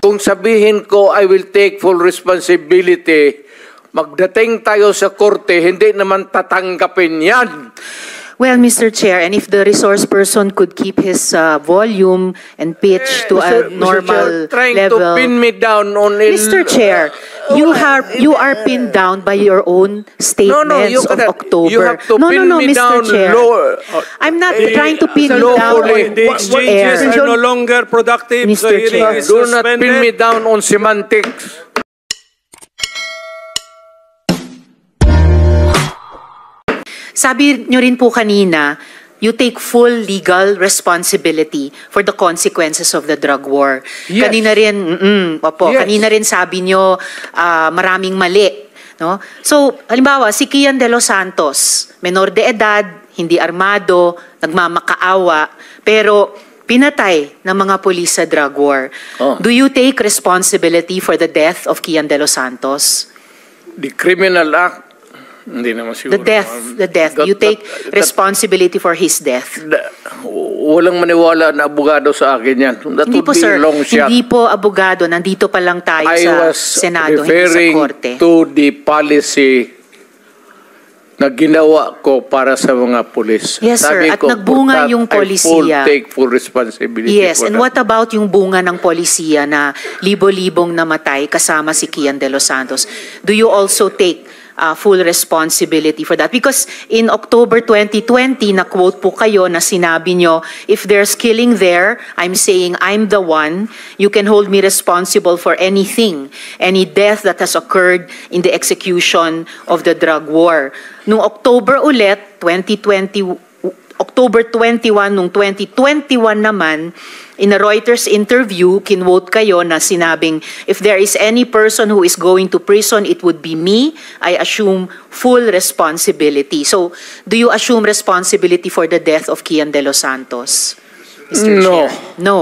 Kung sabihin ko, I will take full responsibility, magdating tayo sa korte, hindi naman tatanggapin yan. Well, Mr. Chair, and if the resource person could keep his volume and pitch to a normal Mr. Chair, trying level. to pin me down on Mr. Chair, you are pinned down by your own statements of October. You have to pin me Mr. down Chair. lower. I'm not trying to pin you down lawfully. on The exchanges air. are no longer productive. Mr. The hearing Chair. is Do not suspended. pin me down on semantics. Sabi nyo rin po kanina, you take full legal responsibility for the consequences of the drug war. Yes. Kanina rin, Yes. kanina rin sabi nyo maraming mali. No? So, halimbawa, si Kian De Los Santos, menor de edad, hindi armado, nagmamakaawa, pero pinatay ng mga pulis sa drug war. Oh. Do you take responsibility for the death of Kian De Los Santos? The criminal act, hindi naman siguro. The death. You take responsibility for his death. Walang maniwala na abogado sa akin yan. That Hindi would po, be sir. long shot. Hindi po abogado. Nandito pa lang tayo I sa was Senado, hindi sa referring Korte. to the policy na ginawa ko para sa mga pulis. Yes, sir. Sabi At ko, nagbunga for that, yung I polisiya. take full responsibility Yes, for and that. what about yung bunga ng polisiya na libo-libong namatay kasama si Kian De Los Santos? Do you also take full responsibility for that? Because in October 2020, na-quote po kayo na sinabi nyo, if there's killing there, I'm saying I'm the one. You can hold me responsible for anything, any death that has occurred in the execution of the drug war. Noong October ulit, October 21, nung 2021 naman, in a Reuters interview, kinwote kayo na sinabing, if there is any person who is going to prison, it would be me. I assume full responsibility. So, do you assume responsibility for the death of Kian De Los Santos, Mr. No. Chair? No.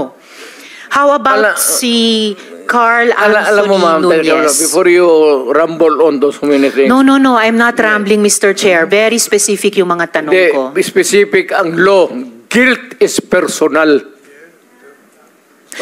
How about si Carl Anthony Alam mo, ma'am, Nunez? before you rumble on those many things, No, I'm not rambling, Mr. Chair. Very specific yung mga tanong ko. the specific ang law, guilt is personal.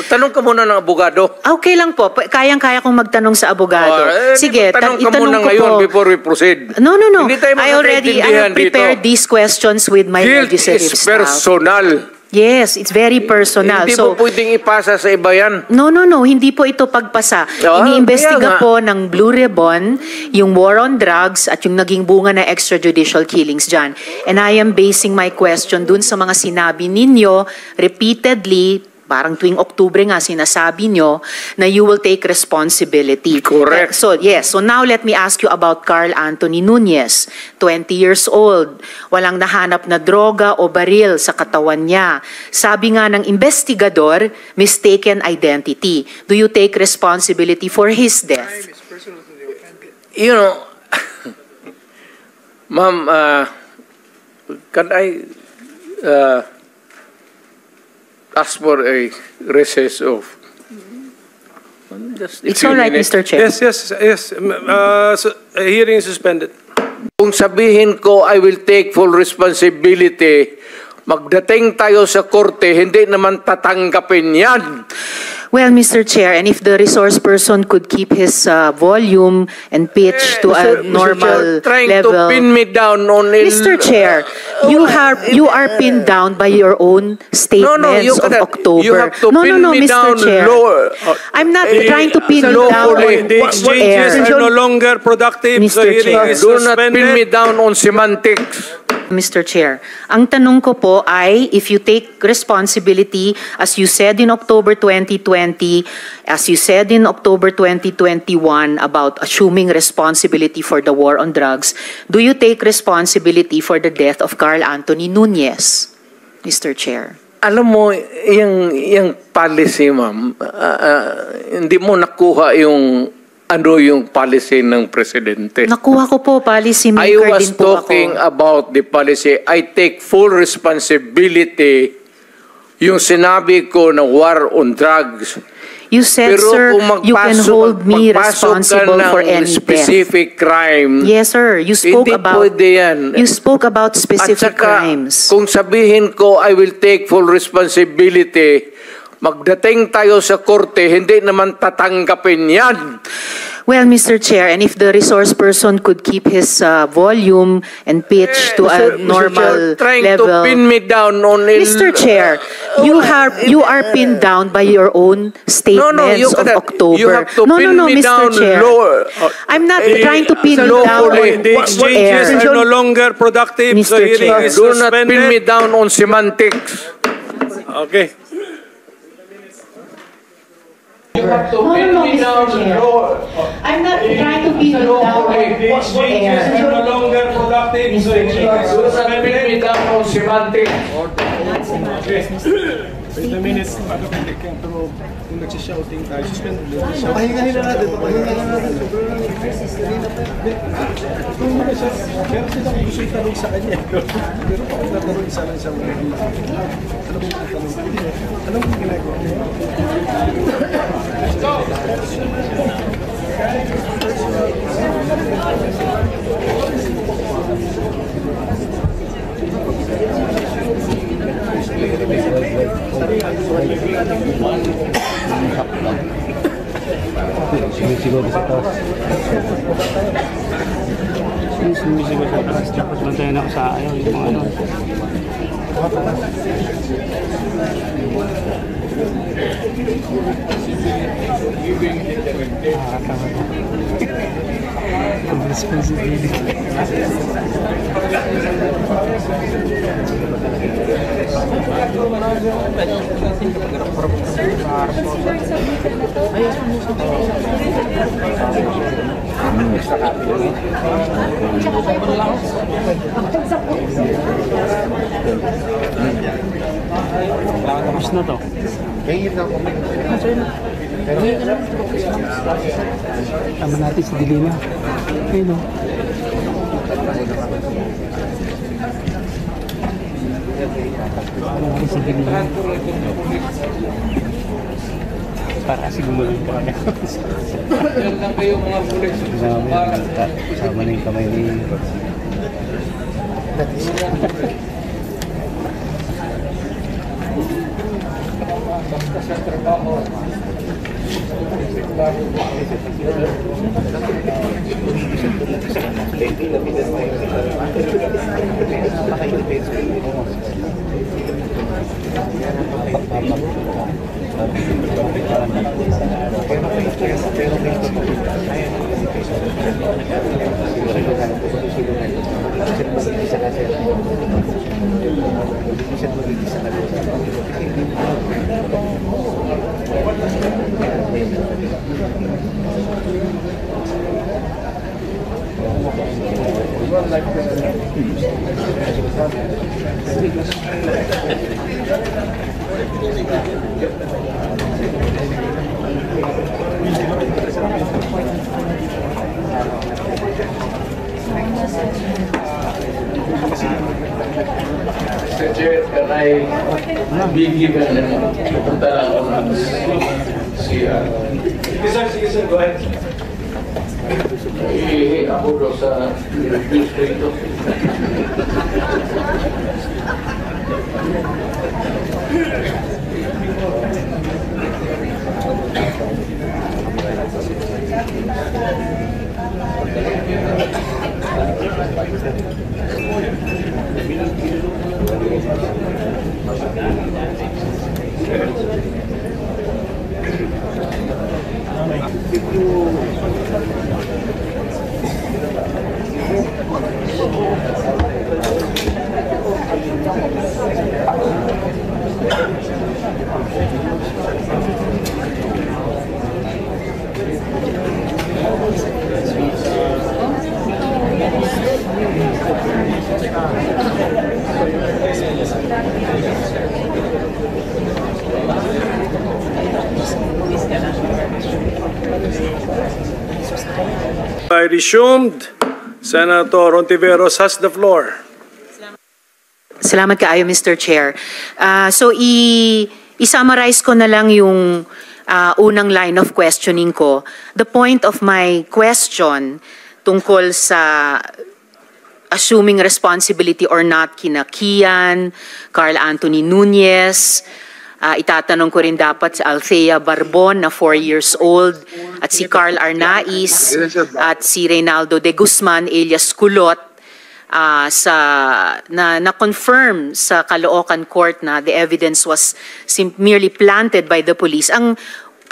Tanong ka muna ng abogado. Okay lang po. Kayang-kaya kong magtanong sa abogado. Sige, tanong ka itanong muna ko ngayon po. before we proceed. No. Hindi tayo I magkakaintindihan have prepared dito. these questions with my Guilt legislative is staff. personal. Yes, it's very personal. Hindi So, mo pwedeng ipasa sa iba yan. No. Hindi po ito pagpasa. kaya Iniimbestiga nga. po ng Blue Ribbon yung war on drugs at yung naging bunga na extrajudicial killings dyan. And I am basing my question dun sa mga sinabi ninyo repeatedly, parang tuwing Oktubre nga sinasabi nyo na you will take responsibility. Correct. So now let me ask you about Carl Anthony Nunez, 20 years old. Walang nahanap na droga o baril sa katawan niya. Sabi nga ng investigador, mistaken identity. Do you take responsibility for his death? You know, ma'am, can I ask for a recess of just a It's few all right, minutes? Mr. Chair. Yes. Hearing is suspended. Kung sabihin ko, I will take full responsibility, magdating tayo sa korte, hindi naman tatanggapin yan. Well, Mr. Chair, and if the resource person could keep his volume and pitch to a normal Trying level. to pin me down on Mr. Chair, you are pinned down by your own statements you of cannot. October. You have to pin me Mr. down Chair. lower. I'm not trying to pin you down lawfully. on The exchanges air. are no longer productive. Mr. The hearing Chair. is Do not pin me suspended. down on semantics. Mr. Chair, ang tanong ko po ay, if you take responsibility, as you said in October 2020, as you said in October 2021 about assuming responsibility for the war on drugs, do you take responsibility for the death of Carl Anthony Nunez, Mr. Chair? Alam mo, yung policy, ma'am, hindi mo nakuha yung policy ng presidente. Nakuha ko po, policy I maker was din po talking ako. about the policy. I take full responsibility yung sinabi ko na war on drugs. You said, Pero sir, kung you can hold me responsible for any death. specific crime, Yes, sir. You spoke hindi about pwede yan. You spoke about At specific saka, crimes. kung sabihin ko, I will take full responsibility, magdating tayo sa korte, hindi naman tatanggapin yan. Well, Mr. Chair, and if the resource person could keep his volume and pitch to a normal Chair, trying level. to pin me down on Mr. Chair, you are pinned down by your own statements you of cannot. October. You have to pin no, me Mr. down Chair. lower. I'm not trying to pin you down lawfully. on The air. exchanges are no longer productive, so Mr. hearing Chair. is Do not pin me suspended. down on semantics. Okay. You have to No, pin no, me Mr. down Chair. lower. I'm not trying to pin you down on The exchanges are no longer productive, so hearing is Do not pin me suspended. down on semantics. Wait a minute, pero kung nagsishouting tayo, suspend ulit. Pahingahin na natin, pahingahin na natin. Kung mga siya, meron silang gusto itanong sa kanya. Pero kung natanong isa lang siya mga dito. Ano mo itanong? Anong ginagawa niya? Sumisigaw sa taas. Sumisigaw sa taas. Tapos bantayan ako sa ayaw. Yung mga ano. Ang responsibility. Tapos na to. Tama natin si Dilina. Ayun o. Tama natin si Dilina. Para kasi gumulong pa kami. Yan lang kayo mga pulis. Kasama na yung kamay ni Basta sa trabaho. Mr. Chair, can I be given punta lang ako ng CR? Sige sir, go ahead. Ako daw sa refuse ko ito. I resumed. Senator Ontiveros has the floor. Salamat kaayo, Mr. Chair. So, i-summarize ko na lang yung unang line of questioning ko. The point of my question tungkol sa assuming responsibility or not kina Kian, Carl Anthony Nunez, Itatanong ko rin dapat si Althea Barbon na 4 years old at si Carl Arnaiz at si Reynaldo de Guzman alias Kulot na-confirm sa Caloocan Court na the evidence was merely planted by the police. Ang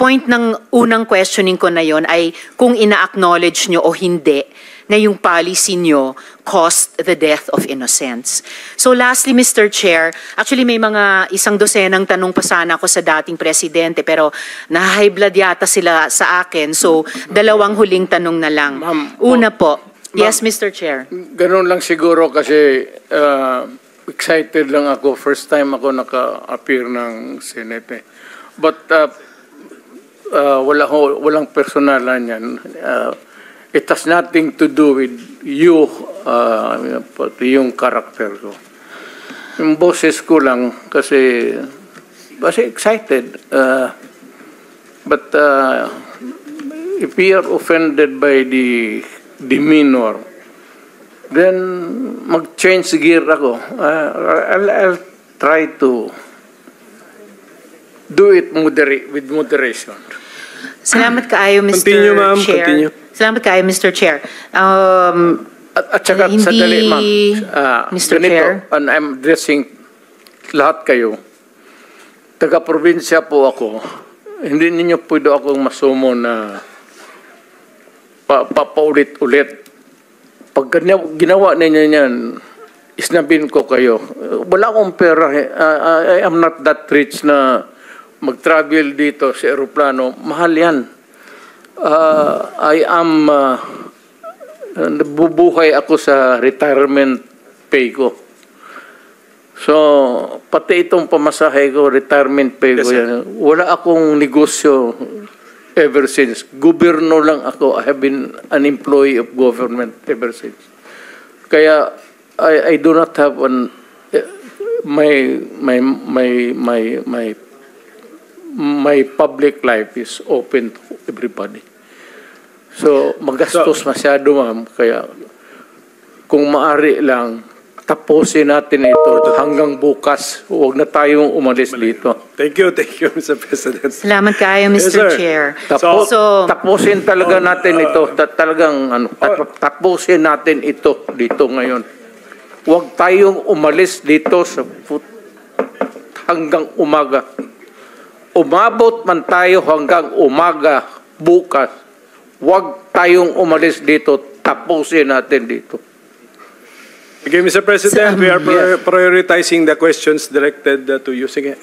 point ng unang questioning ko na yon ay kung ina-acknowledge nyo o hindi na yung policy nyo caused the death of innocents. So lastly, Mr. Chair, actually may mga 100 tanong pa sana ako sa dating presidente pero na-high blood yata sila sa akin. So 2 huling tanong na lang. Una po. Yes, Mr. Chair. Ganun lang siguro kasi excited lang ako. First time ako naka-appear ng Senate. But walang personalan yan. It has nothing to do with you, yung character ko. Yung boses ko lang kasi excited. But if we are offended by the demeanor, then mag-change gear ako. I'll try to do it with moderation. Salamat kaayo, Mr. Continue, ma'am. Chair. Continue. Salamat kaayo, Mr. Chair. At saka, Hindi, sandali, ma'am. Mr. Ganito, Chair. and I'm addressing lahat kayo. Taga-probinsya po ako. Hindi ninyo pwede akong masumo na papaulit-ulit. Pag ginawa ninyo yan, isnabin ko kayo. Wala akong pera. I am not that rich na mag-travel dito sa aeroplano. Mahal yan. I am nabubuhay ako sa retirement pay ko. So, pati itong pamasahe ko, retirement pay ko yan. Wala akong negosyo ever since. Gobyerno lang ako. I have been an employee of government ever since. Kaya, I do not have my public life is open to everybody. So, magastos masyado, ma'am. Kaya, kung maari lang, tapusin natin ito hanggang bukas. Huwag na tayong umalis dito. Thank you, Mr. President. Salamat kaayo, Yes, Mr. sir. Chair. Tapusin talaga natin ito. Tapusin natin ito dito ngayon. Huwag tayong umalis dito hanggang umaga. Umabot man tayo hanggang umaga bukas. Huwag tayong umalis dito. Tapusin natin dito. Okay, Mr. President, we are prioritizing the questions directed to you. Sige.